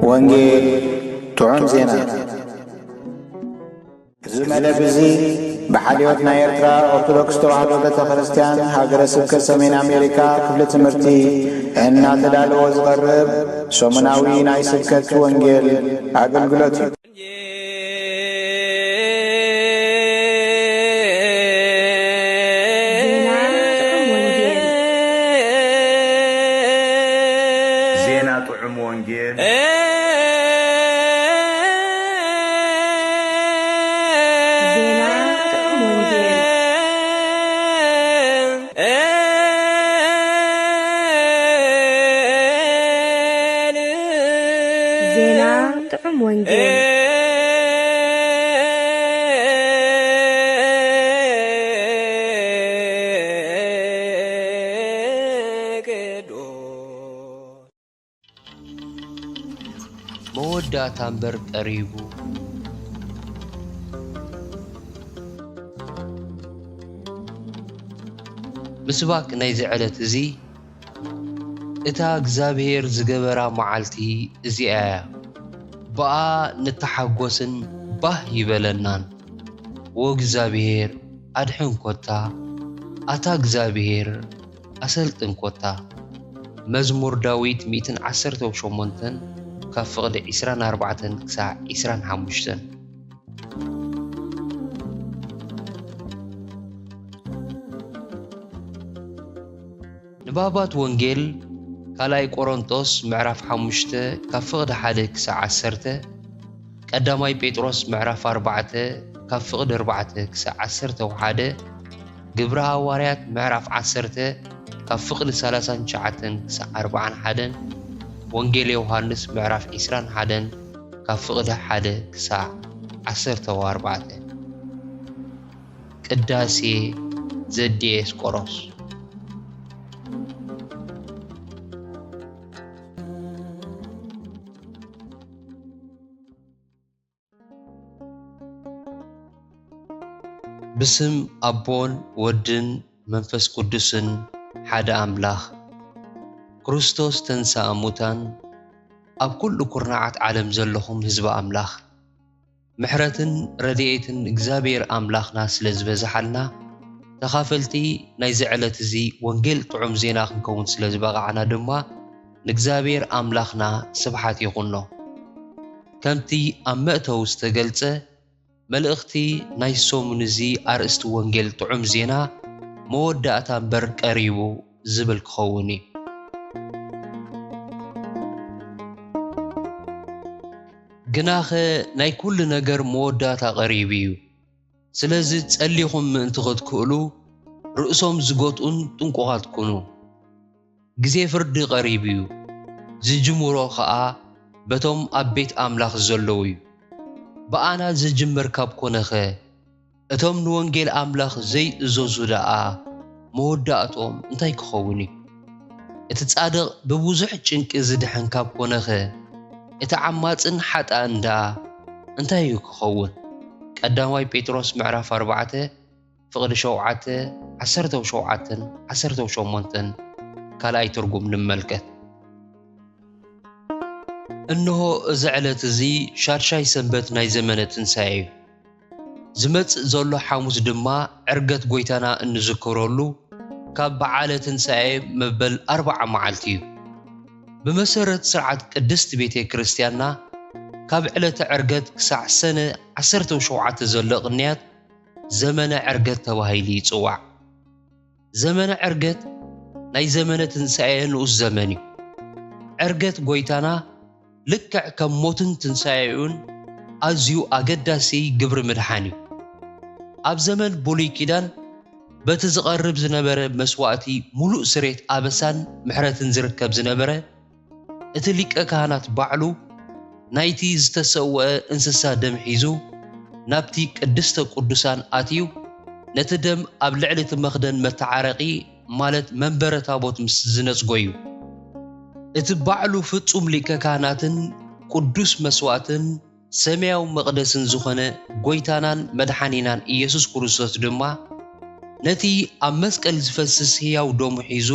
ወንጌል ጥዑም ዜና ዝመለብዚ በሓልዮት ናይ ኤርትራ ኦርቶዶክስ ተዋህዶ ቤተ ክርስቲያን ሃገረ ስብከት ሰሜን አሜሪካ ክፍለ ትምህርቲ እናተዳለወ ዝቐርብ ሰሙናዊ ናይ ስብከት ወንጌል አገልግሎት እዩ። ዜና ጥዑም ወንጌል መወዳእታ እምበር ቀሪቡ ምስባክ ናይ ዝዕለት እዚ እታ እግዚአብሔር ዝገበራ መዓልቲ እዚኣ በኣ ንተሓጎስን ባህ ይበለናን ወእግዚአብሔር አድሕን ኮታ አታ እግዚአብሔር አሰልጥን ኮታ መዝሙር ዳዊት 118 ካብ ፍቕዲ 24 ክሳብ 25 ንባባት ወንጌል ካልኣይ ቆሮንቶስ ምዕራፍ 5 ካብ ፍቕዲ 1 ክሳብ 10 ቀዳማይ ጴጥሮስ ምዕራፍ 4 ካብ ፍቕዲ 4 ክሳብ 11 ግብረ ሐዋርያት ምዕራፍ 10 ካብ ፍቕዲ 39 ክሳብ 41 ወንጌል ዮሐንስ ምዕራፍ 21 ካብ ፍቕዲ 1 ክሳብ 14 ቅዳሴ ዘዲዮስቆሮስ بسم أبون ودن منفس قدسن حدا أملاخ كريستوس تنسى أموتان أب كل كرنعات عالم زلهم هزب أملاخ محرتن رديئتن إجزابير أملاخ ناس لزبزحلنا تخافلتي نيزعلت زي وانجيل طعم زينا نكون سلزبغعنا دما نجزابير أملاخنا سبحات يغنو كمتي أمأتو استقلته ملأختي نايسوم نزي أرست وانجيل طعم زينا مودعتا بر قريبو زبل كخوني جناخه ناي كل نجر مودعتا قريبيو سلازي تسأليهم من تغدكولو رؤسهم زغوتون تنقوغات كونو جزي فرد قريبيو زي جمورو خاا بتوم أبيت أملاخ زلويو بأنا زجمر كاب كونخه اتوم نوانجيل أملاخ زي زوزودا موداتهم انتاي كخوني اتتصادق ببوزح چنك زدحن كاب كونخه اتعماتن حتى اندا انتاي كخون قداماي بيتروس معرف 4 فقد شوعات 10 وشوعات 10 وشومنتن كالاي ترجم نملكت إنه زعلت زي شارشاي سنبت ناي زمنة تنسايو زمت زولو حاموس دما عرقت قويتانا إن ذكرولو كاب بعالة تنسايو مبل 4 معالتيو بمسارة سرعة قدست بيتي كريستيانا كاب علة عرقت كسع سنة 10 وشوعات زولو غنيات زمن عرقت توهيلي تصوع زمن عرقت ناي زمنة تنسايو نوز زمني عرقت قويتانا لكع كم موتن تنسايون أزيو أجداسي قبر مدحاني أب زمن بولي كيدان በቲ ዝቐርብ ዝነበረ መስዋዕቲ ሙሉእ ስሬት ኣበሳን ምሕረትን ዝርከብ ዝነበረ እቲ ሊቀ ካህናት ባዕሉ ናይቲ ዝተሰውአ እንስሳ ደም ሒዙ ናብቲ ቅድስተ ቅዱሳን ኣትዩ ነቲ ደም ኣብ ልዕሊ እቲ መኽደን መተዓረቂ ማለት መንበረ ታቦት ምስ ዝነጽጎ እዩ። እቲ ባዕሉ ፍጹም ሊቀ ካህናትን ቅዱስ መስዋዕትን ሰማያዊ መቕደስን ዝኾነ ጎይታናን መድሓኒናን ኢየሱስ ክርስቶስ ድማ ነቲ ኣብ መስቀል ዝፈስስ ሕያው ደሙ ሒዙ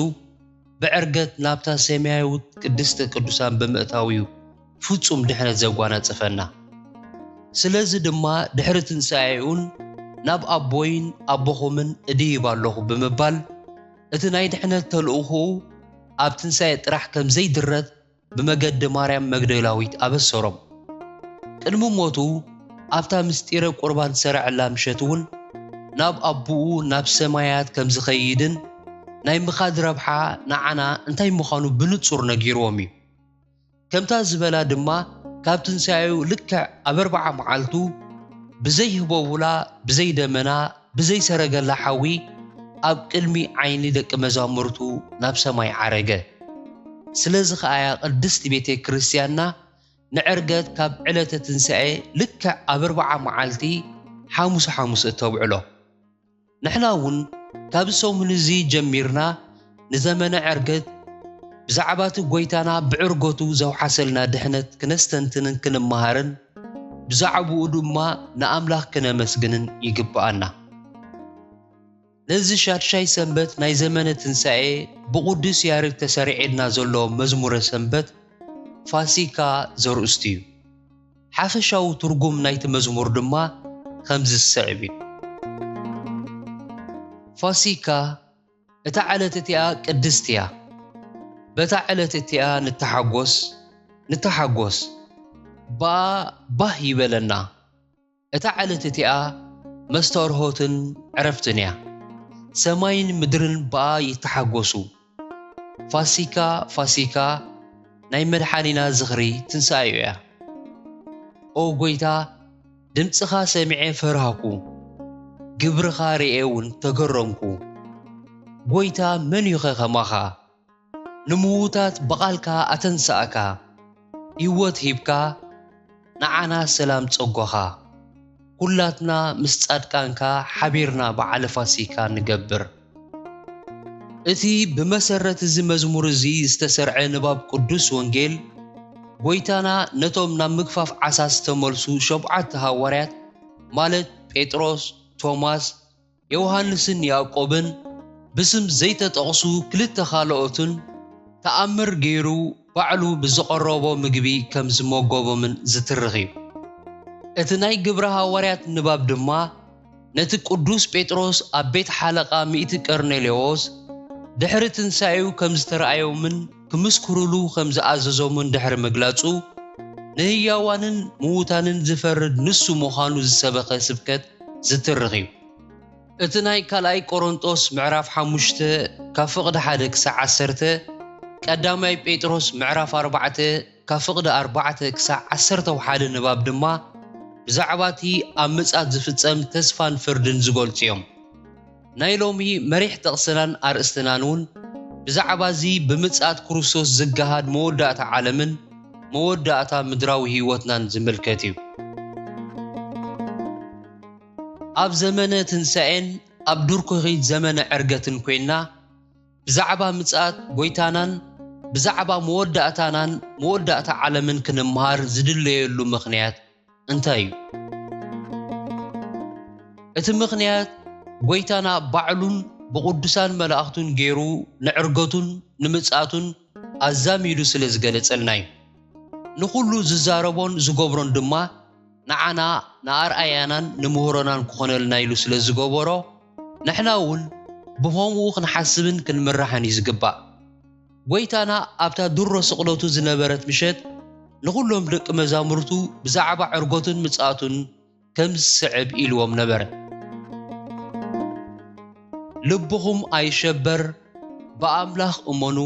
ብዕርገት ናብታ ሰማያዊት ቅድስተ ቅዱሳን ብምእታዊዩ ፍጹም ድሕነት ዘጓናጽፈና። ስለዚ ድማ ድሕሪ ትንሣኤኡን ናብ ኣቦይን ኣቦኹምን እድይብ ኣለኹ ብምባል እቲ ናይ ድሕነት ተልእኹኡ ኣብ ትንሣኤ ጥራሕ ከም ዘይድረት ብመገዲ ማርያም መግደላዊት ኣበሰሮም። ቅድሚ ሞቱ ኣብታ ምስጢረ ቁርባን ሰርዕላ ምሸት እውን ናብ ኣቡኡ ናብ ሰማያት ከም ዝኸይድን ናይ ምኻድ ረብሓ ንዓና እንታይ ምዃኑ ብንጹር ነጊርዎም እዩ። ከምታ ዝበላ ድማ ካብ ትንሣኤኡ ልክዕ ኣብ 40 መዓልቱ ብዘይ ህቦቡላ ብዘይ ደመና ብዘይ ሰረገላ ሓዊ ኣብ ቅድሚ ዓይኒ ደቂ መዛሙርቱ ናብ ሰማይ ዓረገ። ስለዚ ኸኣያ ቅድስቲ ቤተ ክርስቲያንና ንዕርገት ካብ ዕለተ ትንሣኤ ልክዕ ኣብ 40 መዓልቲ ሓሙስ እተውዕሎ። ንሕና እውን ካብ ሰሙን እዚ ጀሚርና ንዘመነ ዕርገት ብዛዕባ እቲ ጎይታና ብዕርገቱ ዘውሓሰልና ድሕነት ክነስተንትንን ክንመሃርን ብዛዕባኡ ድማ ንኣምላኽ ክነመስግንን ይግባአና። ነዚ ሻድሻይ ሰንበት ናይ ዘመነ ትንሣኤ ብቅዱስ ያሬድ ተሰሪዒልና ዘሎ መዝሙረ ሰንበት ፋሲካ ዘርእስቱ እዩ። ሓፈሻዊ ትርጉም ናይቲ መዝሙር ድማ ከምዚ ዝስዕብ እዩ። ፋሲካ እታ ዕለት እቲኣ ቅድስቲ እያ። በታ ዕለት እቲኣ ንተሓጎስ ባህ ይበለና። እታ ዕለት እቲኣ መስተርሆትን ዕረፍትን እያ። ሰማይን ምድርን በኣ ይተሓጎሱ። ፋሲካ ናይ መድሓኒና ዝኽሪ ትንሣኤ እያ። ኦ ጎይታ ድምፅኻ ሰሚዐ ፈርሃኩ፣ ግብርኻ ርኤ እውን ተገረምኩ። ጎይታ መን ይኸ ኸማኻ? ንምዉታት በቓልካ ኣተንሳእካ፣ ሕይወት ሂብካ ንዓና ሰላም ጸጎኻ። ኩላትና ምስ ጻድቃንካ ሓቢርና በዓለ ፋሲካ ንገብር። እቲ ብመሰረት እዚ መዝሙር እዚ ዝተሰርዐ ንባብ ቅዱስ ወንጌል ጎይታና ነቶም ናብ ምግፋፍ ዓሳ ዝተመልሱ 7 ሐዋርያት ማለት ጴጥሮስ፣ ቶማስ፣ ዮሐንስን ያዕቆብን ብስም ዘይተጠቕሱ 2 ካልኦትን ተኣምር ገይሩ ባዕሉ ብዝቐረቦ ምግቢ ከም ዝመገቦምን ዝትርኽ እዩ። እቲ ናይ ግብረ ሐዋርያት ንባብ ድማ ነቲ ቅዱስ ጴጥሮስ ኣብ ቤት ሓለቓ 100 ቀርኔሌዎስ ድሕሪ ትንሣኤኡ ከም ዝተረኣዮምን ክምስክሩሉ ከም ዝኣዘዞምን ድሕሪ ምግላጹ ንህያዋንን ምዉታንን ዝፈርድ ንሱ ምዃኑ ዝሰበኸ ስብከት ዝትርኽ እዩ። እቲ ናይ ካልኣይ ቆሮንጦስ ምዕራፍ 5 ካብ ፍቕዲ 1 ክሳብ 10፣ ቀዳማይ ጴጥሮስ ምዕራፍ 4 ካብ ፍቕዲ 4 ክሳብ 11 ንባብ ድማ ብዛዕባ እቲ ኣብ ምጽኣት ዝፍጸም ተስፋን ፍርድን ዝገልጹ እዮም። ናይ ሎሚ መሪሕ ጥቕስናን ኣርእስትናን እውን ብዛዕባ እዚ ብምጽኣት ክርስቶስ ዝገሃድ መወዳእታ ዓለምን መወዳእታ ምድራዊ ህይወትናን ዝምልከት እዩ። ኣብ ዘመነ ትንሣኤን ኣብ ዱርኩኺት ዘመነ ዕርገትን ኮይንና ብዛዕባ ምጽኣት ጎይታናን ብዛዕባ መወዳእታናን መወዳእታ ዓለምን ክንምሃር ዝድለየሉ ምኽንያት እንታይ እዩ? እቲ ምኽንያት ጎይታና ባዕሉን ብቅዱሳን መላእኽቱን ገይሩ ንዕርገቱን ንምጽኣቱን ኣዛሚዱ ስለ ዝገለጸልና እዩ። ንኹሉ ዝዛረቦን ዝገብሮን ድማ ንዓና ንኣርኣያናን ንምህሮናን ክኾነልና ኢሉ ስለ ዝገበሮ ንሕና እውን ብኸምኡ ክንሓስብን ክንምራሕን እዩ ዝግባእ። ጎይታና ኣብታ ድሮ ስቕለቱ ዝነበረት ምሸት ንኹሎም ደቂ መዛሙርቱ ብዛዕባ ዕርገቱን ምጽኣቱን ከም ዝስዕብ ኢልዎም ነበረ። ልብኹም ኣይሸበር፣ ብኣምላኽ እመኑ፣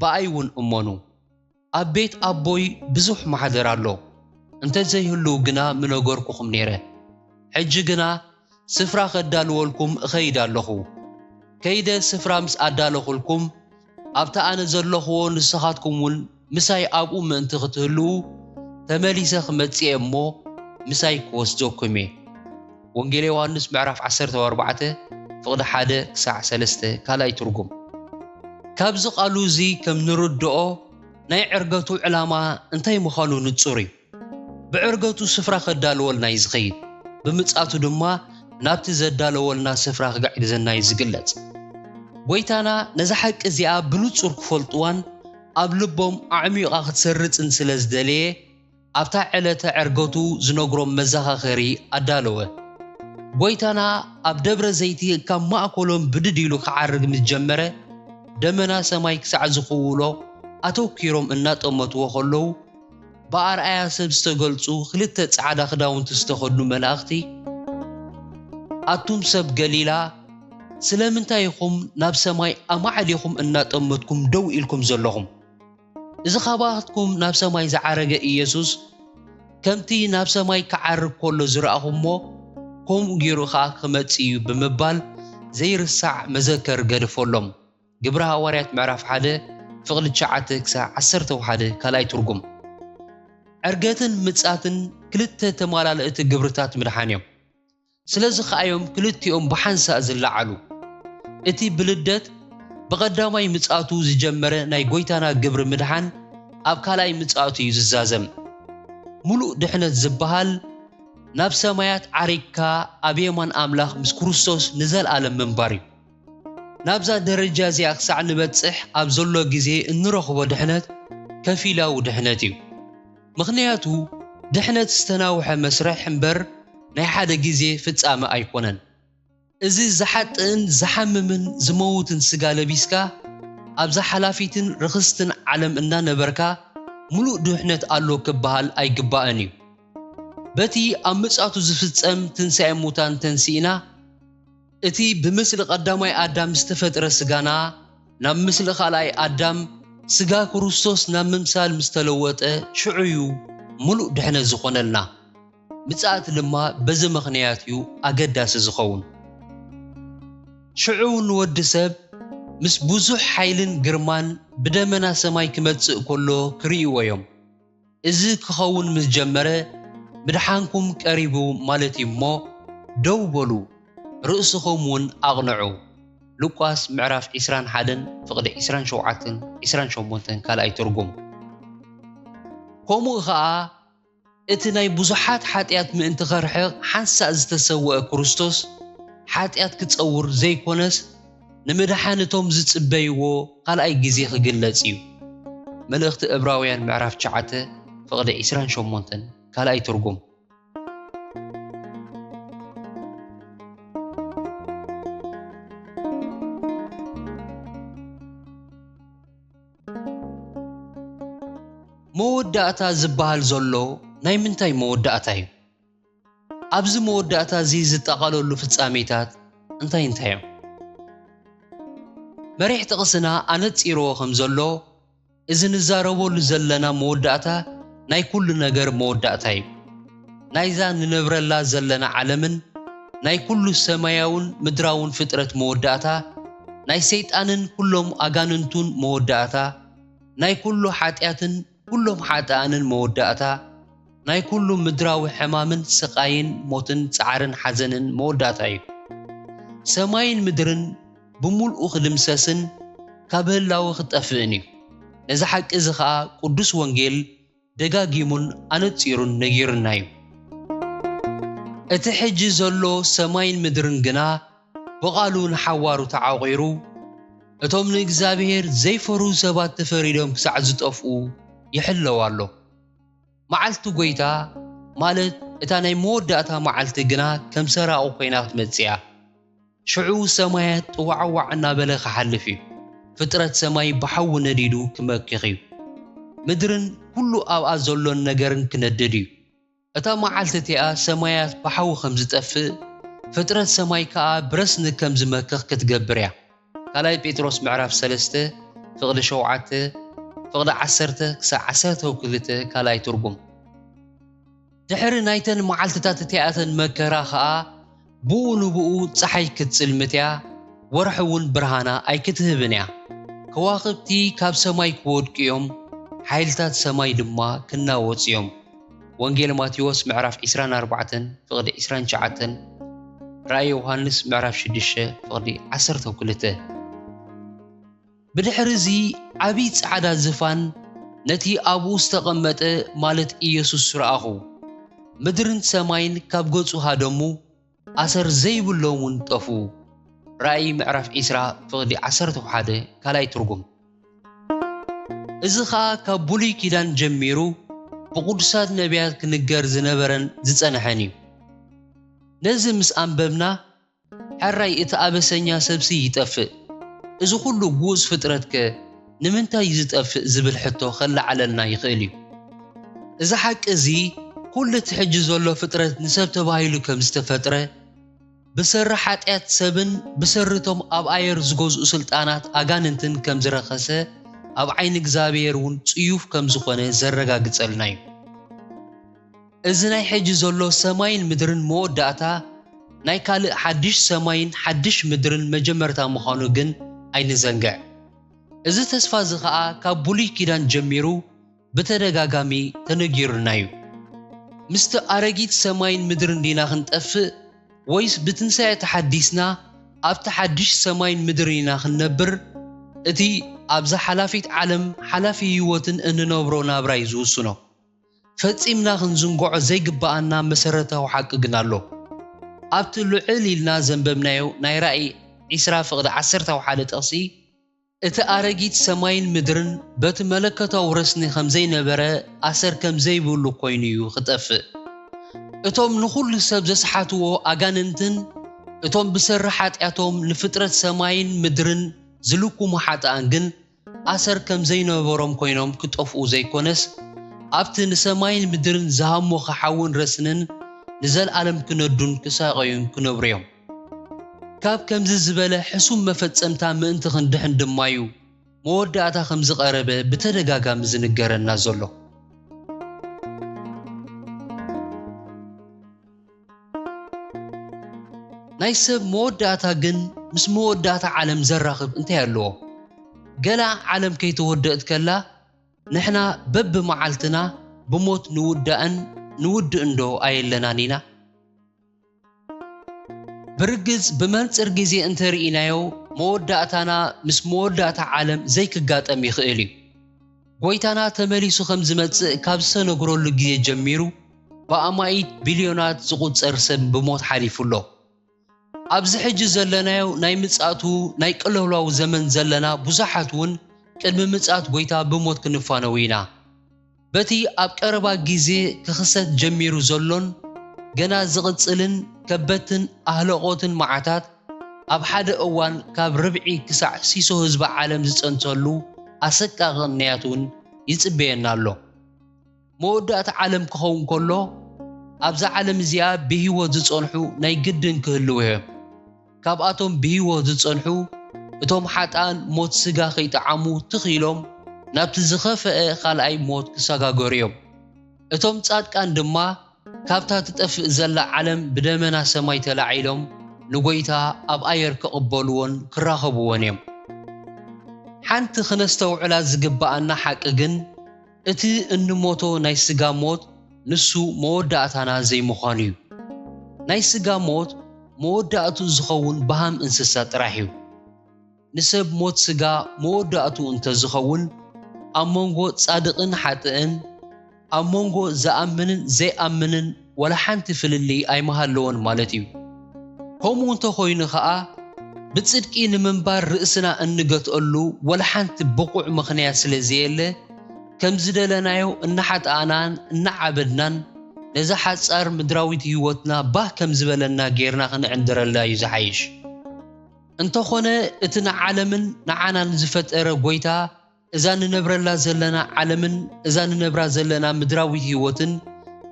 ብኣይ እውን እመኑ። ኣብ ቤት ኣቦይ ብዙሕ ማሕደር ኣሎ፣ እንተዘይህልው ግና ምነገርኩኹም ነይረ። ሕጂ ግና ስፍራ ኸዳልወልኩም እኸይድ ኣለኹ። كيدا سفرامس أدالخلكم أبتا أنا زلخو نسخاتكم مساي أبو من تغتهلو تماليسا خمتسي أمو مساي كوستوكمي وانجيلي يوحنس معرف 14 فقد حادة كساع سلسته كالاي ترقم كابز قالو زي كم نردو ناي عرقاتو علامة انتاي مخانو نتصوري بعرقاتو سفرا خدالو والناي زخيد بمتساتو دما نابتي زدالو والنا سفرا قاعد زناي زقلت بويتانا نزحك ازياء بنتصور كفولتوان أبلبهم أعميقا خدسرت انسلز داليه أبتا علتا عرقاتو زنقرم مزاها خيري أدالوه بويتانا أبدبر زيتي كم ما أقولهم بدديلو كعرق متجمرة دمنا سماي كسع زخولو أتو كيروم إنات أمتو وخلو بار آياسب استغلتو خلطة سعادة خداون تستخدنو ملاختي أتوم سب قليلا سلامنتا يخم ناب سماي أما عليكم إنات أمتكم دو إلكم زلهم إذا خباهتكم ناب سماي زعارق إيسوس كمتي ناب سماي كعرق كله زرعهم مو كوم غيرو خا خمتسيو بمبال زي رسع مذكر قرفولهم قبرها وريات معرف حدا فغل تشعاتك ساعة 11 كالاي ترقم عرقاتن متساتن كلتا تمالا لقيت قبرتات مدحانيهم سلازخ ايوم كلتيهم بحانسا زلعالو اتي بلدت بقداماي متساتو زجمره ناي قويتانا قبر مدحان اب كالاي متساتو يززازم ملو دحنت زبهال ناب سمايات عريكا أبيمان أملاخ مس كروستوس نزل عالم منباري نابزا درجة زي أقسع نبتسح أبزلو جزي النرخ ودحنت كفيلا ودحنتيو مغنياتو دحنت استناوح مسرح حنبر ناي حدا جزي فتسام أيقونن إزي زحتن زحممن زموتن سقال بيسكا أبزا حلافيتن رخصتن علم إننا نبركا ملو دحنت ألو كبهال أي قبائنيو بتي أمسأتو زفتسام تنسى موتان تنسينا اتي بمثل قدامي آدم استفتر سجانا نام مثل خالاي آدم سجا كروستوس نام ممثال مستلوت شعيو ملو دحنا زخونلنا متسأت لما بز مخنياتيو أقداس زخون شعون ودسب مس بوزح حيلن جرمان بدمنا سماي كمتسق كله كريو يوم إذا كخون متجمرة بدحانكم قريبو مالتي مو دوبلو رؤسكم ون أغنعو لوقاس معرف إسران حدن فقد إسران شوعتن إسران شومونتن كالاي ترقم كومو غا اتناي بزحات حاتيات من انتخار حق حانسا ازتسوى كروستوس حاتيات كتصور زي كونس نمدحانتهم زتصبيو كالاي جزي خجلتيو ملأخت إبراويان معرف شعته فقد إسران شومونتن كالاي ترقم موداتا زبال زولو ناي منتاي موداتاي ابز موداتا زي زتقالولو فصاميتات انتاي مريح تقسنا انصيرو خم زولو اذن زاربول زلنا موداتا ناي كل ነገር موداتاي نايزا ننبرلا زلنا عالمن ناي كل سماياون مدراون فطرت موداتا ناي سيطانن كلهم اغاننتون موداتا ناي كل حاتياتن كلهم حاتانن موداتا ناي كل مدراوي حمامن سقاين موتن صعرن حزنن موداتاي سماين مدرن بملء خدمسسن كابلاو خطفني اذا حق اذا قدوس وانجيل دغاغيمون انصيرون نغيرنايو اتحجي زلو سماين مدرن غنا بقالون حوارو تعاقيرو اتوم نغزابير زيفرو سبات تفريدهم كسع زطفو يحلوالو معلتو غويتا مالت اتا ناي موداتا معلت غنا كم سراو كينات مصيا شعو سمايات وعوعنا بلخ حلفي فطرت سماي بحو نديدو كمكخيو مدرن كله أو أزولون نجارن كندديو أتا معلتتيا سمايات بحو خمز تأفق فترة سماي كا برسن كم زمكخ كتجبريا كلاي بيتروس معرف سلسته فقد شوعته فقد عسرته كسا عسرته وكلته كلاي ترقم دحر نايتن معلتتات تياتن مكرا خا بو نبو صحي كتسلمتيا ወርሕውን ብርሃና ኣይክትህብን እያ ከዋኽብቲ ካብ ሰማይ ክወድቅዮም ሓይልታት ሰማይ ድማ ክናወጽዮም ወንጌል ማቴዎስ ምዕራፍ 24 ፍቕዲ 29 ራእይ ዮሐንስ ምዕራፍ 6 ፍቕዲ 12 ብድሕሪዚ ዓብይ ጻዕዳ ዝፋን ነቲ ኣብኡ ዝተቐመጠ ማለት ኢየሱስ ረኣኹ ምድርን ሰማይን ካብ ገጹ ሃደሙ ኣሰር ዘይብሎምን ጠፉ ራእይ ምዕራፍ 20 ፍቕዲ 11 ካልኣይ ትርጉም እዚ ኸኣ ካብ ብሉይ ኪዳን ጀሚሩ ብቅዱሳት ነቢያት ክንገር ዝነበረን ዝጸንሐን እዩ ነዚ ምስ ኣንበብና ሕራይ እቲ ኣበሰኛ ሰብሲ ይጠፍእ እዚ ኩሉ ጉዝ ፍጥረትከ ንምንታይ ዝጠፍእ ዝብል ሕቶ ኸላዓለልና ይኽእል እዩ እዚ ሓቂ እዚ ኩሉ እቲ ሕጂ ዘሎ ፍጥረት ንሰብ ተባሂሉ ከም ዝተፈጥረ ብሰሪ ኃጢአት ሰብን ብሰርቶም ኣብ ኣየር ዝገዝኡ ስልጣናት ኣጋንንትን ከም ዝረኸሰ ኣብ ዓይኒ እግዚአብሔር እውን ጽዩፍ ከም ዝኾነ ዘረጋግጸልና እዩ እዚ ናይ ሕጂ ዘሎ ሰማይን ምድርን መወዳእታ ናይ ካልእ ሓድሽ ሰማይን ሓድሽ ምድርን መጀመርታ ምዃኑ ግን ኣይንዘንግዕ እዚ ተስፋ እዚ ኸኣ ካብ ብሉይ ኪዳን ጀሚሩ ብተደጋጋሚ ተነጊሩና እዩ ምስቲ ኣረጊት ሰማይን ምድርን ዲና ክንጠፍእ ወይስ ብትንሳኤ ተሓዲስና ኣብቲ ሓድሽ ሰማይን ምድርን ኢና ክንነብር እቲ ኣብዛ ሓላፊት ዓለም ሓላፊ ህይወትን እንነብሮ ናብራ እዩ ዝውስኖ ፈጺምና ክንዝንጎዖ ዘይግባኣና መሰረታዊ ሓቂ ግን ኣሎ ኣብቲ ልዕል ኢልና ዘንበብናዮ ናይ ራእይ 20 ፍቕዲ 11 ጥቕሲ እቲ ኣረጊት ሰማይን ምድርን በቲ መለከታዊ ረስኒ ከም ዘይነበረ ኣሰር ከም ዘይብሉ ኮይኑ እዩ ክጠፍእ እቶም ንኹሉ ሰብ ዘስሓትዎ ኣጋንንትን እቶም ብሰሪ ኃጢአቶም ንፍጥረት ሰማይን ምድርን ዝልኩሙ ሓጥኣን ግን ኣሰር ከም ዘይነበሮም ኮይኖም ክጠፍኡ ዘይኮነስ ኣብቲ ንሰማይን ምድርን ዝሃሞ ኸሓውን ረስንን ንዘለዓለም ክነዱን ክሳቀዩን ክነብሩ እዮም ካብ ከምዚ ዝበለ ሕሱም መፈጸምታ ምእንቲ ክንድሕን ድማ እዩ መወዳእታ ከም ዝቐረበ ብተደጋጋሚ ዝንገረና ዘሎ ናይ ሰብ መወዳእታ ግን ምስ መወዳእታ ዓለም ዘራኽብ እንታይ ኣለዎ ገላ ዓለም ከይተወደእት ከላ ንሕና በብ መዓልትና ብሞት ንውድእ እንዶ ኣየለናን ኢና ብርግጽ ብመንጽር ጊዜ እንተርኢናዮ መወዳእታና ምስ መወዳእታ ዓለም ዘይክጋጠም ይኽእል እዩ ጎይታና ተመሊሱ ከም ዝመጽእ ካብ ዝተነግረሉ ጊዜ ጀሚሩ ብኣማኢት ቢልዮናት ዝቝጸር ሰብ ብሞት ሓሊፉሎ ኣብዚ ሕጂ ዘለናዮ ናይ ምጻቱ ናይ ቅልውላው ዘመን ዘለና ብዙሓት እውን ቅድሚ ምጻት ጎይታ ብሞት ክንፋነው ኢና በቲ ኣብ ቀረባ ጊዜ ክኽሰት ጀሚሩ ዘሎን ገና ዝቕጽልን ከበትን ኣህለቆትን መዓታት ኣብ ሓደ እዋን ካብ ርብዒ ክሳዕ ሲሶ ህዝቢ ዓለም ዝጸንተሉ ኣሰቃቂ ንያቱን ይጽበየና ኣሎ መወዳእታ ዓለም ክኸውን ከሎ ኣብዛ ዓለም እዚኣ ብህይወት ዝጸንሑ ናይ ግድን ክህልው እዮም ካብኣቶም ብህይወት ዝጸንሑ እቶም ሓጣን ሞት ስጋ ከይጠዓሙ ትኽኢሎም ናብቲ ዝኸፍአ ካልኣይ ሞት ክሰጋገሩ እዮም እቶም ጻድቃን ድማ ካብታ ትጠፍእ ዘላ ዓለም ብደመና ሰማይ ተላዒሎም ንጎይታ ኣብ ኣየር ክቕበልዎን ክራኸብዎን እዮም ሓንቲ ክነስተውዕላ ዝግባኣና ሓቂ ግን እቲ እንሞቶ ናይ ስጋ ሞት ንሱ መወዳእታና ዘይምዃኑ እዩ ናይ ስጋ ሞት መወዳእቱ ዝኸውን ብሃም እንስሳ ጥራሕ እዩ ንሰብ ሞት ስጋ መወዳእቱ እንተዝኸውን ኣብ መንጎ ጻድቕን ሓጥእን ኣብ መንጎ ዝኣምንን ዘይኣምንን ወላ ሓንቲ ፍልሊ ኣይመሃለዎን ማለት እዩ ከምኡ እንተኾይኑ ኸኣ ብጽድቂ ንምንባር ርእስና እንገትአሉ ወላ ሓንቲ ብቑዕ ምኽንያት ስለ ዘየለ ከም ዝደለናዮ እናሓጥኣናን እናዓበድናን ነዛ ሓጻር ምድራዊት ህይወትና ባህ ከም ዝበለና ጌርና ክንዕንድረላ እዩ ዝሓይሽ እንተኾነ እቲ ንዓለምን ንዓናን ዝፈጠረ ጎይታ እዛ ንነብረላ ዘለና ዓለምን እዛ ንነብራ ዘለና ምድራዊት ህይወትን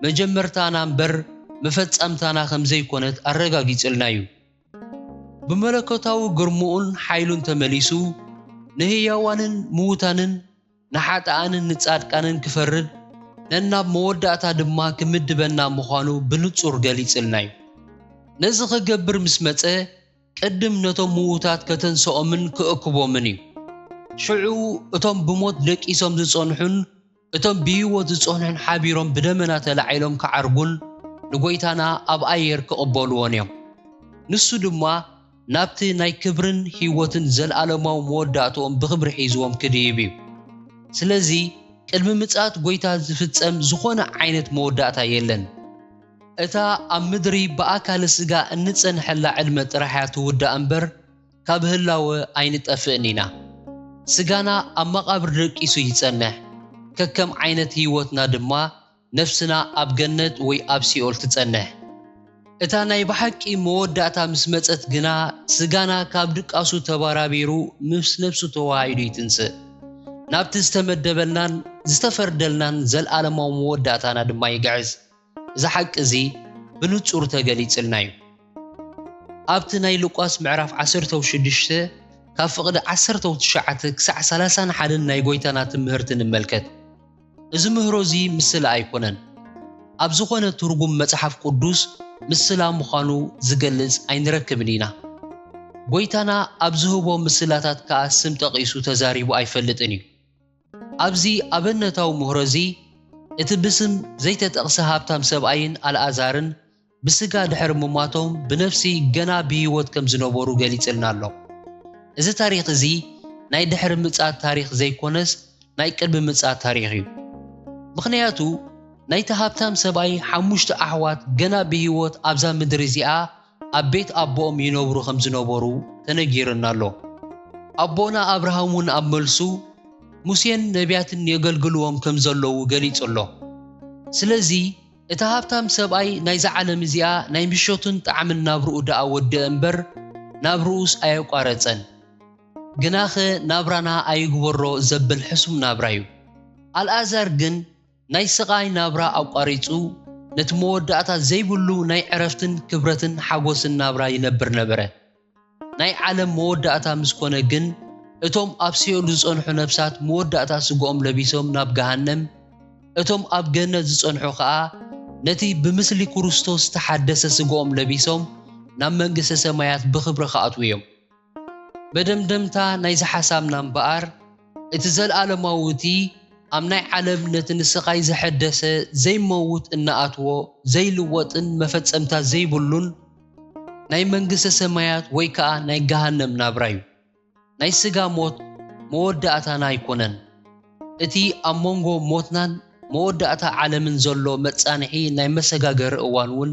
መጀመርታና እምበር መፈጻምታና ከም ዘይኮነት ኣረጋጊጽልና እዩ ብመለኮታዊ ግርሙኡን ሓይሉን ተመሊሱ ንህያዋንን ምዉታንን ንሓጥኣንን ንጻድቃንን ክፈርድ ነናብ መወዳእታ ድማ ክምድበና ምዃኑ ብንጹር ገሊጽልና እዩ ነዚ ክገብር ምስ መጸ ቅድም ነቶም ምዉታት ከተንስኦምን ክእክቦምን እዩ ሽዑ እቶም ብሞት ደቂሶም ዝጸንሑን እቶም ብህይወት ዝጸንሑን ሓቢሮም ብደመና ተላዒሎም ከዓርጉን ንጎይታና ኣብ ኣየር ክቕበልዎን እዮም ንሱ ድማ ናብቲ ናይ ክብርን ህይወትን ዘለዓለማዊ መወዳእቶኦም ብኽብሪ ሒዝዎም ክድይብ እዩ ስለዚ ቅድሚ ምጽኣት ጎይታ ዝፍጸም ዝኾነ ዓይነት መወዳእታ የለን እታ ኣብ ምድሪ ብኣካለ ስጋ እንጸንሐላ ዕድመ ጥራሕያ ትውዳእ እምበር ካብ ህላወ ኣይንጠፍእን ኢና ስጋና ኣብ መቓብር ደቂሱ ይጸንሕ ከከም ዓይነት ህይወትና ድማ ነፍስና ኣብ ገነት ወይ ኣብ ሲኦል ትጸንሕ እታ ናይ ብሓቂ መወዳእታ ምስ መጸት ግና ስጋና ካብ ድቃሱ ተባራቢሩ ምስ ነፍሱ ተዋሂዱ ይትንስእ ናብቲ ዝተመደበልናን ዝተፈርደልናን ዘለዓለማዊ መወዳእታና ድማ ይግዕዝ እዚ ሓቂ እዚ ብንጹር ተገሊጽልና እዩ ኣብቲ ናይ ሉቃስ ምዕራፍ 16 ካብ ፍቕዲ 19 ክሳዕ 31 ናይ ጎይታና ትምህርቲ ንመልከት እዚ ምህሮ እዚ ምስሊ ኣይኮነን ኣብ ዝኾነ ትርጉም መጽሓፍ ቅዱስ ምስላ ምዃኑ ዝገልጽ ኣይንረክብን ኢና ጎይታና ኣብ ዝህቦ ምስላታት ከዓ ስም ጠቒሱ ተዛሪቡ ኣይፈልጥን እዩ ኣብዚ ኣብነታዊ ምህሮ እዚ እቲ ብስም ዘይተጠቕሰ ሃብታም ሰብኣይን ኣልኣዛርን ብስጋ ድሕሪ ምሟቶም ብነፍሲ ገና ብህይወት ከም ዝነበሩ ገሊጽልና ኣሎ እዚ ታሪኽ እዚ ናይ ድሕሪ ምጽኣት ታሪኽ ዘይኮነስ ናይ ቅድሚ ምጽኣት ታሪኽ እዩ ምኽንያቱ ናይቲ ሃብታም ሰብኣይ 5 ኣሕዋት ገና ብህይወት ኣብዛ ምድሪ እዚኣ ኣብ ቤት ኣቦኦም ይነብሩ ከም ዝነበሩ ተነጊሩና ኣሎ ኣቦና ኣብርሃም እውን ኣብ መልሱ ሙሴን ነቢያትን የገልግልዎም ከም ዘለዉ ገሊጹ ኣሎ ስለዚ እቲ ሃብታም ሰብኣይ ናይዛ ዓለም እዚኣ ናይ ምሾትን ጣዕምን ናብርኡ ደኣ ወድእ እምበር ናብርኡስ ኣየቋረጸን ግናኸ ናብራና ኣይግበሮ ዘብል ሕሱም ናብራ እዩ ኣልኣዛር ግን ናይ ስቓይ ናብራ ኣቋሪጹ ነቲ መወዳእታ ዘይብሉ ናይ ዕረፍትን ክብረትን ሓጎስን ናብራ ይነብር ነበረ ናይ ዓለም መወዳእታ ምስ ኮነ ግን እቶም ኣብ ሲኦል ዝጸንሑ ነፍሳት መወዳእታ ስግኦም ለቢሶም ናብ ገሃነም እቶም ኣብ ገነት ዝጸንሑ ከዓ ነቲ ብምስሊ ክርስቶስ ተሓደሰ ስግኦም ለቢሶም ናብ መንግሥተ ሰማያት ብኽብሪ ከኣትዉ እዮም በደምደምታ ናይዚ ሓሳብና እምበኣር እቲ ዘለዓለማዊ ኣብ ናይ ዓለም ነቲ ንስቓይ ዘሐደሰ ዘይመውት እናኣትዎ ዘይልወጥን መፈጸምታ ዘይብሉን ናይ መንግሥተ ሰማያት ወይ ከዓ ናይ ገሃነም ናብራ እዩ ናይ ስጋ ሞት መወዳእታና ኣይኮነን እቲ ኣብ መንጎ ሞትናን መወዳእታ ዓለምን ዘሎ መጻንሒ ናይ መሰጋገሪ እዋን እውን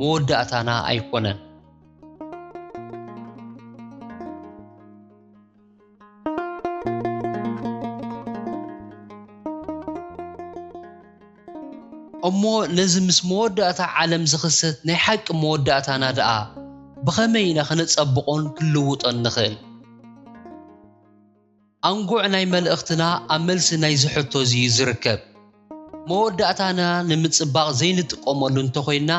መወዳእታና ኣይኮነን እሞ ነዚ ምስ መወዳእታ ዓለም ዝኽሰት ናይ ሓቂ መወዳእታና ደኣ ብኸመይ ኢና ክንጸብቖን ክንልውጦን ንኽእል ኣንጉዕ ናይ መልእኽትና ኣብ መልሲ ናይ ዝሕቶ እዚ ዝርከብ መወዳእታና ንምጽባቕ ዘይንጥቀመሉ እንተኾይና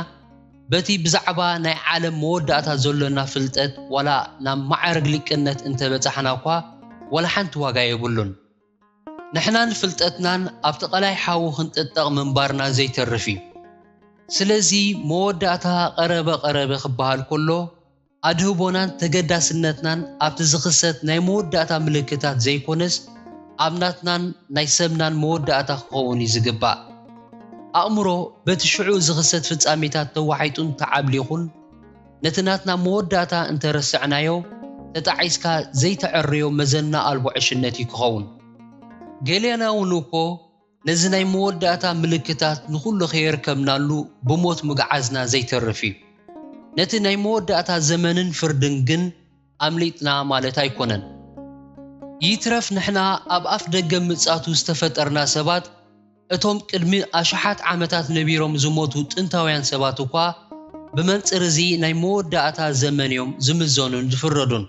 በቲ ብዛዕባ ናይ ዓለም መወዳእታ ዘሎና ፍልጠት ዋላ ናብ ማዕረግ ሊቅነት እንተበጻሕና እኳ ዋላ ሓንቲ ዋጋ የብሉን ንሕናን ፍልጠትናን ኣብ ተቐላይ ሓዊ ክንጥጠቕ ምንባርና ዘይተርፍ እዩ ስለዚ መወዳእታ ቀረበ ክበሃል ከሎ ኣድህቦናን ተገዳስነትናን ኣብቲ ዝኽሰት ናይ መወዳእታ ምልክታት ዘይኮነስ ኣብ ናትናን ናይ ሰብናን መወዳእታ ክኸውን እዩ ዝግባእ ኣእምሮ በቲ ሽዑ ዝኽሰት ፍጻሜታት ተዋሒጡን ተዓብሊኹን ነቲ ናትና መወዳእታ እንተረስዕናዮ ተጣዒስካ ዘይተዕርዮ መዘና ኣልቦ ዕሽነት እዩ ክኸውን ገሌና እውን እኮ ነዚ ናይ መወዳእታ ምልክታት ንኹሉ ኸይርከብናሉ ብሞት ምግዓዝና ዘይተርፍ እዩ ነቲ ናይ መወዳእታ ዘመንን ፍርድን ግን ኣምሊጥና ማለት ኣይኮነን ይትረፍ ንሕና ኣብ ኣፍ ደገ ምጽኣቱ ዝተፈጠርና ሰባት እቶም ቅድሚ ኣሽሓት ዓመታት ነቢሮም ዝሞቱ ጥንታውያን ሰባት እኳ ብመንጽር እዚ ናይ መወዳእታ ዘመን እዮም ዝምዘኑን ዝፍረዱን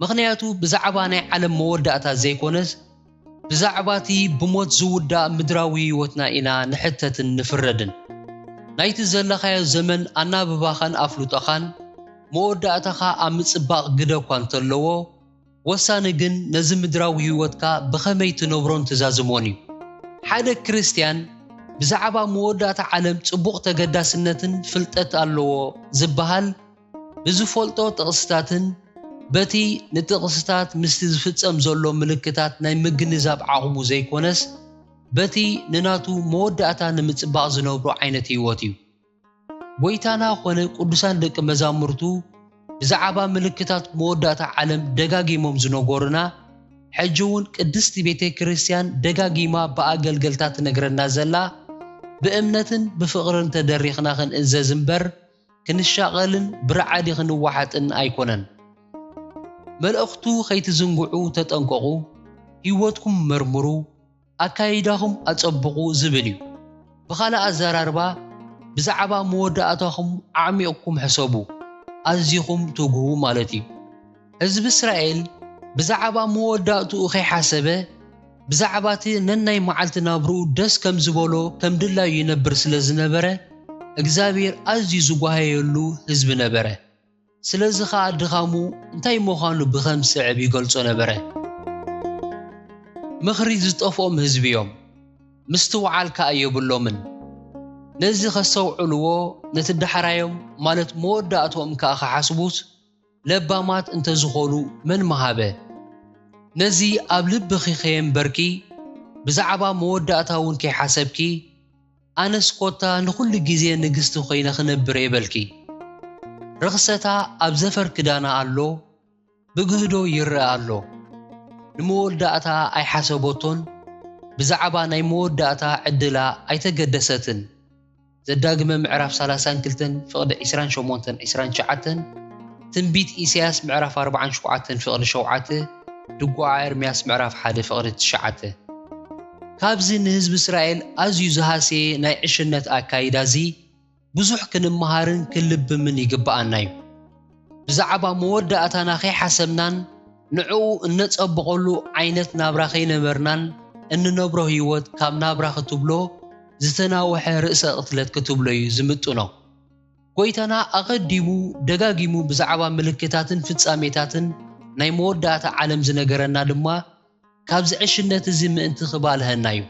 ምኽንያቱ ብዛዕባ ናይ ዓለም መወዳእታ ዘይኮነስ ብዛዕባቲ ብሞት ዝውዳእ ምድራዊ ህይወትና ኢና ንሕተትን ንፍረድን ናይቲ ዘለኻዮ ዘመን ኣናብባኻን ኣፍሉጠኻን መወዳእታኻ ኣብ ምጽባቕ ግደ እኳ እንተለዎ ወሳኒ ግን ነዚ ምድራዊ ህይወትካ ብኸመይ ትነብሮን ትዛዝሞን እዩ ሓደ ክርስቲያን ብዛዕባ መወዳእታ ዓለም ጽቡቕ ተገዳስነትን ፍልጠት ኣለዎ ዝበሃል ብዝፈልጦ ጥቕስታትን በቲ ንጥቕስታት ምስቲ ዝፍጸም ዘሎ ምልክታት ናይ ምግንዛብ ዓቕሙ ዘይኮነስ በቲ ንናቱ መወዳእታ ንምጽባቕ ዝነብሮ ዓይነት ህይወት እዩ። ጎይታና ኾነ ቅዱሳን ደቂ መዛሙርቱ ብዛዕባ ምልክታት መወዳእታ ዓለም ደጋጊሞም ዝነገሩና ሕጂ እውን ቅድስቲ ቤተ ክርስቲያን ደጋጊማ ብኣገልገልታ ትነግረና ዘላ ብእምነትን ብፍቕርን ተደሪኽና ክንእዘዝ እምበር ክንሻቐልን ብረዓዲ ክንዋሓጥን ኣይኮነን። መልእኽቱ ከይትዝንግዑ ተጠንቀቑ፣ ህይወትኩም መርምሩ፣ ኣካይዳኹም ኣጸብቑ ዝብል እዩ። ብኻልእ ኣዘራርባ ብዛዕባ መወዳእታኹም ዓሚቕኩም ሕሰቡ፣ ኣዝኹም ትግሁ ማለት እዩ። ህዝቢ እስራኤል ብዛዕባ መወዳእትኡ ከይሓሰበ ብዛዕባ እቲ ነናይ መዓልቲ ናብርኡ ደስ ከም ዝበሎ ከም ድላዩ ይነብር ስለ ዝነበረ እግዚኣብሔር ኣዝዩ ዝጓሃየሉ ህዝቢ ነበረ። ስለዚ ከዓ ድኻሙ እንታይ ምዃኑ ብኸም ስዕብ ይገልጾ ነበረ። ምኽሪ ዝጠፍኦም ህዝቢ እዮም፣ ምስትውዓልካ የብሎምን። ነዚ ኸስተውዕልዎ ነቲ ዳሕራዮም ማለት መወዳእቶም ከዓ ኸሓስቡት ለባማት እንተዝኾኑ መን መሃበ። ነዚ ኣብ ልብኺ ኸየንበርኪ ብዛዕባ መወዳእታ እውን ከይሓሰብኪ ኣነስ ኮታ ንኹሉ ግዜ ንግስቲ ኮይነ ክነብር የበልኪ። ርኽሰታ ኣብ ዘፈር ክዳና ኣሎ፣ ብግህዶ ይርአ ኣሎ። ንመወዳእታ ኣይሓሰቦቶን ብዛዕባ ናይ መወዳእታ ዕድላ ኣይተገደሰትን። ዘዳግመ ምዕራፍ 32 ፍቕዲ 28-29 ትንቢት ኢሳያስ ምዕራፍ 47 ፍቕዲ 7 ድጓ ኤርምያስ ምዕራፍ 1 ፍቕዲ 9 ካብዚ ንህዝቢ እስራኤል ኣዝዩ ዝሃሰየ ናይ ዕሽነት ኣካይዳ እዚ ብዙሕ ክንመሃርን ክንልብምን ይግባአና እዩ። ብዛዕባ መወዳእታና ከይሓሰብናን ንዕኡ እነጸብቐሉ ዓይነት ናብራ ከይነበርናን እንነብሮ ህይወት ካብ ናብራ ክትብሎ ዝተናወሐ ርእሰ ቅትለት ክትብሎ እዩ ዝምጥኖ። ጎይታና ኣቐዲሙ ደጋጊሙ ብዛዕባ ምልክታትን ፍጻሜታትን ናይ መወዳእታ ዓለም ዝነገረና ድማ ካብዚ ዕሽነት እዚ ምእንቲ ክባልሀና እዩ።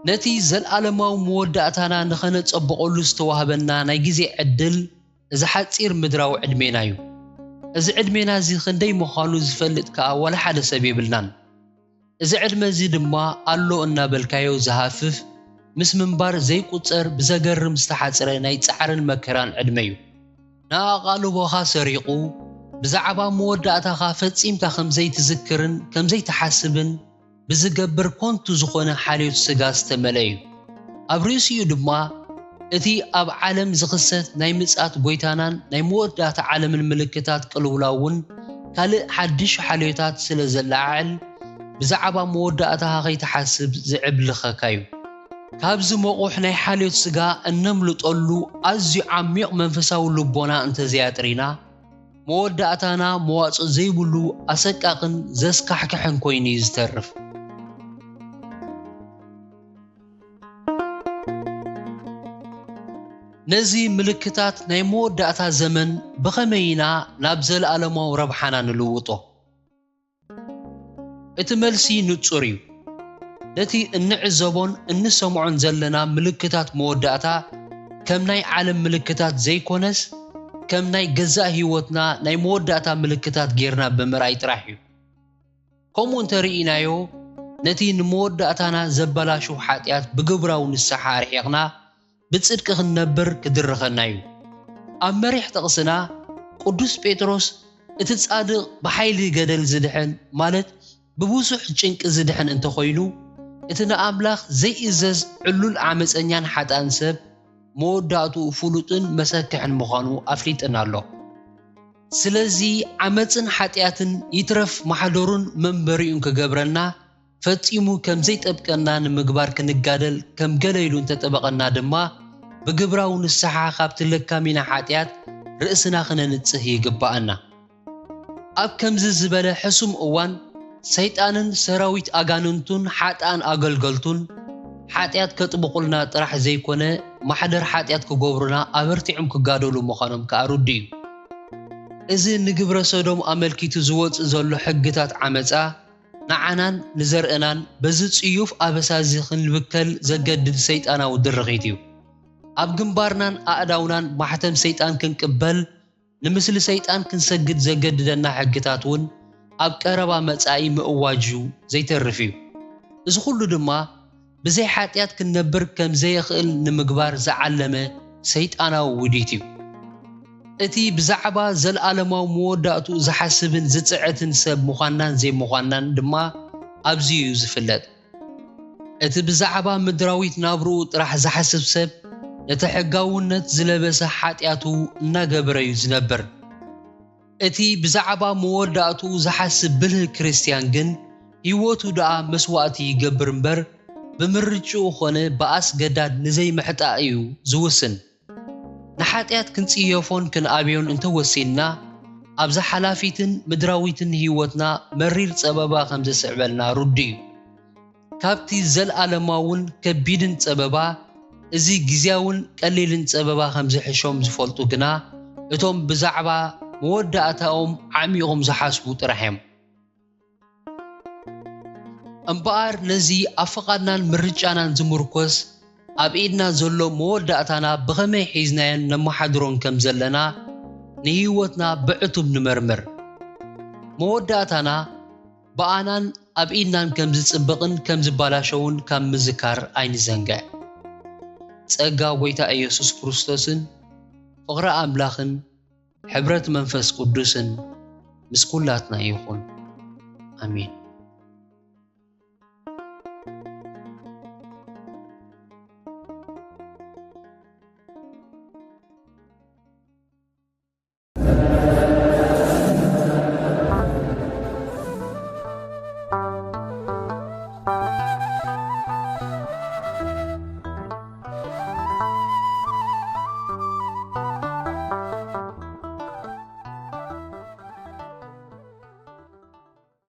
ነቲ ዘለዓለማዊ መወዳእታና ንኸነጸብቐሉ ዝተዋህበና ናይ ግዜ ዕድል እዚ ሓፂር ምድራዊ ዕድሜና እዩ። እዚ ዕድሜና እዚ ክንደይ ምዃኑ ዝፈልጥ ከዓ ወላ ሓደ ሰብ የብልናን። እዚ ዕድመ እዚ ድማ ኣሎ እናበልካዮ ዝሃፍፍ ምስ ምንባር ዘይቁፀር ብዘገርም ዝተሓፅረ ናይ ፃዕርን መከራን ዕድመ እዩ። ንኣቓልቦኻ ሰሪቑ ብዛዕባ መወዳእታኻ ፈጺምካ ከምዘይትዝክርን ከምዘይትሓስብን ብዝገብር ኮንቱ ዝኾነ ሓልዮት ስጋ ዝተመልአ እዩ። ኣብ ርእሲኡ ድማ እቲ ኣብ ዓለም ዝኽሰት ናይ ምጽኣት ጎይታናን ናይ መወዳእታ ዓለምን ምልክታት ቅልውላውን ካልእ ሓድሽ ሓልዮታት ስለ ዘላዓዕል ብዛዕባ መወዳእታኻ ከይትሓስብ ዝዕብልኸካ እዩ። ካብዚ መቑሕ ናይ ሓልዮት ስጋ እነምልጠሉ ኣዝዩ ዓሚቕ መንፈሳዊ ልቦና እንተዘያጥሪና መወዳእታና መዋፅእ ዘይብሉ ኣሰቃቕን ዘስካሕክሕን ኮይኑ እዩ ዝተርፍ። ነዚ ምልክታት ናይ መወዳእታ ዘመን ብኸመይና ናብ ዘለኣለማዊ ረብሓና ንልውጦ? እቲ መልሲ ንጹር እዩ። ነቲ እንዕዘቦን እንሰምዖን ዘለና ምልክታት መወዳእታ ከም ናይ ዓለም ምልክታት ዘይኮነስ ከም ናይ ገዛእ ህይወትና ናይ መወዳእታ ምልክታት ጌርና ብምርኣይ ጥራሕ እዩ። ከምኡ እንተርኢናዮ ነቲ ንመወዳእታና ዘበላሹ ሓጢኣት ብግብራዊ ንስሓ ርሒቕና ብጽድቂ ክንነብር ክድርኸና እዩ። ኣብ መሪሕ ጥቕስና ቅዱስ ጴጥሮስ እቲ ጻድቕ ብሓይሊ ገደል ዝድሕን ማለት ብብዙሕ ጭንቂ ዝድሕን እንተኾይኑ እቲ ንኣምላኽ ዘይእዘዝ ዕሉል ዓመፀኛን ሓጣን ሰብ መወዳእትኡ ፍሉጥን መሰክሕን ምዃኑ ኣፍሊጥና ኣሎ። ስለዚ ዓመፅን ሓጢኣትን ይትረፍ ማሕደሩን መንበሪኡን ክገብረና ፈጺሙ ከም ዘይጠብቀና ንምግባር ክንጋደል ከም ገለይሉ እንተጠበቐና ድማ ብግብራዊ ንስሓ ካብቲ ለካሚና ሓጢኣት ርእስና ክነንጽህ ይግባአና። ኣብ ከምዚ ዝበለ ሕሱም እዋን ሰይጣንን ሰራዊት ኣጋንንቱን ሓጣን ኣገልገልቱን ሓጢኣት ከጥብቑልና ጥራሕ ዘይኮነ ማሕደር ሓጢኣት ክገብሩና ኣበርቲዖም ክጋደሉ ምዃኖም ከዓ ሩዲ እዩ። እዚ ንግብረ ሰዶም ኣመልኪቱ ዝወፅእ ዘሎ ሕግታት ዓመፃ ንዓናን ንዘርእናን በዚ ጽዩፍ ኣበሳዚ ክንብከል ዘገድድ ሰይጣናዊ ድርኺት እዩ። ኣብ ግንባርናን ኣእዳውናን ማሕተም ሰይጣን ክንቅበል ንምስሊ ሰይጣን ክንሰግድ ዘገድደና ሕግታት እውን ኣብ ቀረባ መጻኢ ምእዋጁ ዘይተርፍ እዩ እዚ ኩሉ ድማ ብዘይ ሓጢያት ክንነብር ከም ዘይኽእል ንምግባር ዝዓለመ ሰይጣናዊ ውዲት እዩ እቲ ብዛዕባ ዘለዓለማዊ መወዳእቱ ዝሓስብን ዝጽዕትን ሰብ ምዃናን ዘይምዃናን ድማ ኣብዚ እዩ ዝፍለጥ እቲ ብዛዕባ ምድራዊት ናብርኡ ጥራሕ ዝሓስብ ሰብ ነቲ ሕጋውነት ዝለበሰ ሓጢያቱ እናገበረ እዩ ዝነብር እቲ ብዛዕባ መወዳእቱ ዝሓስብ ብልህ ክርስቲያን ግን ህይወቱ ደኣ መስዋዕቲ ይገብር እምበር ብምርጭኡ ኾነ ብኣስገዳድ ንዘይምሕጣእ እዩ ዝውስን ንሓጢያት ክንጽየፎን ክንኣብዮን እንተወሲንና ኣብዛ ሓላፊትን ምድራዊትን ህይወትና መሪር ጸበባ ከም ዘስዕበልና ሩዲ እዩ ካብቲ ዘለዓለማውን ከቢድን ጸበባ እዚ ግዝያውን ቀሊልን ጸበባ ከም ዝሕሾም ዝፈልጡ ግና እቶም ብዛዕባ መወዳእታኦም ዓሚቖም ዝሓስቡ ጥራሕ እዮም እምበኣር ነዚ ኣብ ፍቓድናን ምርጫናን ዝምርኮስ ኣብ ኢድና ዘሎ መወዳእታና ብኸመይ ሒዝናየን ነመሓድሮን ከም ዘለና ንህይወትና ብዕቱብ ንመርምር መወዳእታና ብኣናን ኣብ ኢድናን ከም ዝጽብቕን ከም ዝባላሸውን ካብ ምዝካር ኣይንዘንግዕ ጸጋ ጎይታ ኢየሱስ ክርስቶስን ፍቕሪ ኣምላኽን ሕብረት መንፈስ ቅዱስን ምስ ኩላትና ይኹን ኣሜን